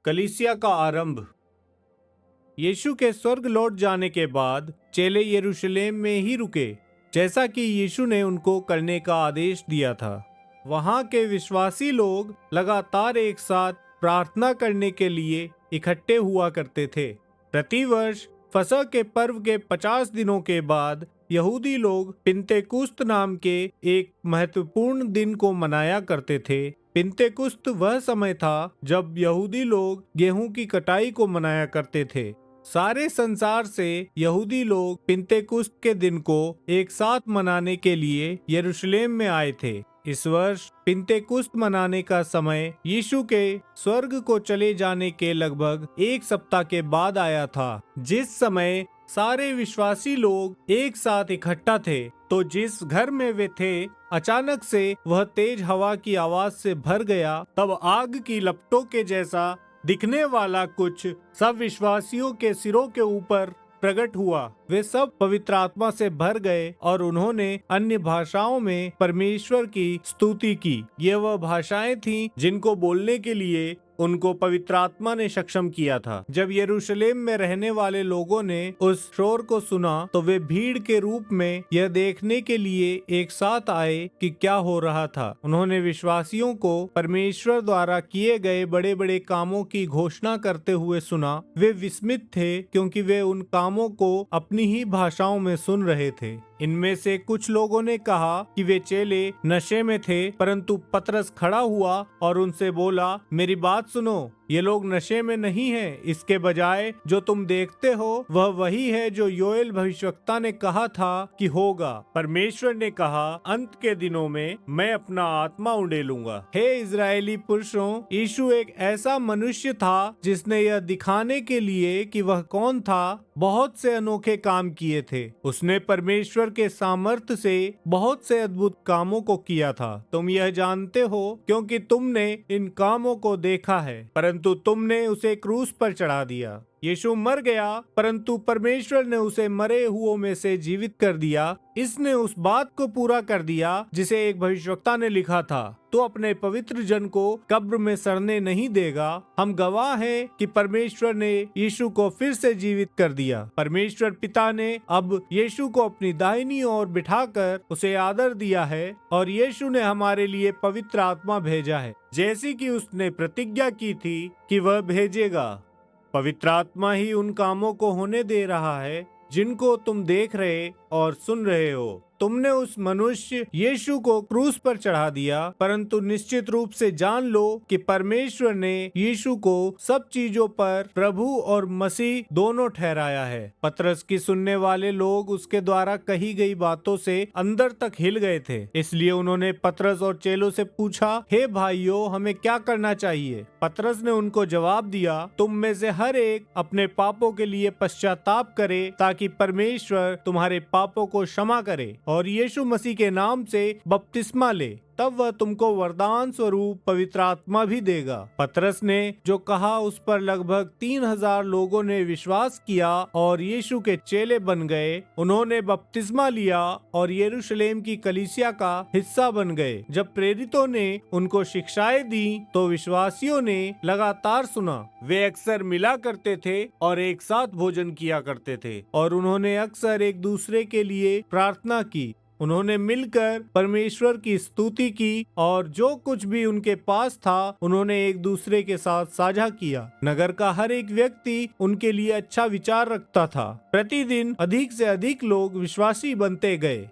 कलीसिया का आरंभ। यीशु के स्वर्ग लौट जाने के बाद चेले यरूशलेम में ही रुके, जैसा कि यीशु ने उनको करने का आदेश दिया था। वहाँ के विश्वासी लोग लगातार एक साथ प्रार्थना करने के लिए इकट्ठे हुआ करते थे। प्रतिवर्ष फसह के पर्व के 50 दिनों के बाद यहूदी लोग पिन्तेकुस्त नाम के एक महत्वपूर्ण दिन को मनाया करते थे। पिन्तेकुस्त वह समय था जब यहूदी लोग गेहूं की कटाई को मनाया करते थे। सारे संसार से यहूदी लोग पिन्तेकुस्त के दिन को एक साथ मनाने के लिए यरूशलेम में आए थे। इस वर्ष पिन्तेकुस्त मनाने का समय यीशु के स्वर्ग को चले जाने के लगभग एक सप्ताह के बाद आया था, जिस समय सारे विश्वासी लोग एक साथ इकट्ठा थे। तो जिस घर में वे थे, अचानक से वह तेज हवा की आवाज से भर गया। तब आग की लपटों के जैसा दिखने वाला कुछ सब विश्वासियों के सिरों के ऊपर प्रकट हुआ। वे सब पवित्र आत्मा से भर गए और उन्होंने अन्य भाषाओं में परमेश्वर की स्तुति की। ये वह भाषाएं थीं जिनको बोलने के लिए उनको पवित्र आत्मा ने सक्षम किया था। जब यरूशलेम में रहने वाले लोगों ने उस शोर को सुना तो वे भीड़ के रूप में यह देखने के लिए एक साथ आए कि क्या हो रहा था। उन्होंने विश्वासियों को परमेश्वर द्वारा किए गए बड़े बड़े कामों की घोषणा करते हुए सुना। वे विस्मित थे क्योंकि वे उन कामों को अपनी ही भाषाओं में सुन रहे थे। इनमें से कुछ लोगों ने कहा कि वे चेले नशे में थे, परंतु पतरस खड़ा हुआ और उनसे बोला, मेरी बात सुनो, ये लोग नशे में नहीं हैं। इसके बजाय जो तुम देखते हो वह वही है जो योएल भविष्यवक्ता ने कहा था कि होगा। परमेश्वर ने कहा, अंत के दिनों में मैं अपना आत्मा उंडेलूंगा। हे इजरायली पुरुषों, यीशु एक ऐसा मनुष्य था जिसने यह दिखाने के लिए कि वह कौन था, बहुत से अनोखे काम किए थे। उसने परमेश्वर के सामर्थ्य से बहुत से अद्भुत कामों को किया था। तुम यह जानते हो क्योंकि तुमने इन कामों को देखा है, परंतु तुमने उसे क्रूस पर चढ़ा दिया। यीशु मर गया, परंतु परमेश्वर ने उसे मरे हुओं में से जीवित कर दिया। इसने उस बात को पूरा कर दिया जिसे एक भविष्यवक्ता ने लिखा था, तो अपने पवित्र जन को कब्र में सड़ने नहीं देगा। हम गवाह हैं कि परमेश्वर ने यीशु को फिर से जीवित कर दिया। परमेश्वर पिता ने अब यीशु को अपनी दाहिनी ओर बिठाकर उसे आदर दिया है और यीशु ने हमारे लिए पवित्र आत्मा भेजा है, जैसी कि उसने प्रतिज्ञा की थी कि वह भेजेगा। पवित्र आत्मा ही उन कामों को होने दे रहा है जिनको तुम देख रहे और सुन रहे हो। तुमने उस मनुष्य यीशु को क्रूस पर चढ़ा दिया, परंतु निश्चित रूप से जान लो कि परमेश्वर ने यीशु को सब चीजों पर प्रभु और मसीह दोनों ठहराया है। पतरस की सुनने वाले लोग उसके द्वारा कही गई बातों से अंदर तक हिल गए थे। इसलिए उन्होंने पतरस और चेलों से पूछा, हे भाइयों, हमें क्या करना चाहिए? पतरस ने उनको जवाब दिया, तुम में से हर एक अपने पापों के लिए पश्चाताप करे ताकि परमेश्वर तुम्हारे पापों को क्षमा करे और यीशु मसीह के नाम से बपतिस्मा ले, तब वह तुमको वरदान स्वरूप पवित्र आत्मा भी देगा। पतरस ने जो कहा उस पर लगभग 3000 लोगों ने विश्वास किया और यीशु के चेले बन गए। उन्होंने बपतिस्मा लिया और यरूशलेम की कलीसिया का हिस्सा बन गए। जब प्रेरितों ने उनको शिक्षाएं दी तो विश्वासियों ने लगातार सुना। वे अक्सर मिला करते थे और एक साथ भोजन किया करते थे और उन्होंने अक्सर एक दूसरे के लिए प्रार्थना की। उन्होंने मिलकर परमेश्वर की स्तुति की और जो कुछ भी उनके पास था उन्होंने एक दूसरे के साथ साझा किया। नगर का हर एक व्यक्ति उनके लिए अच्छा विचार रखता था। प्रतिदिन अधिक से अधिक लोग विश्वासी बनते गए।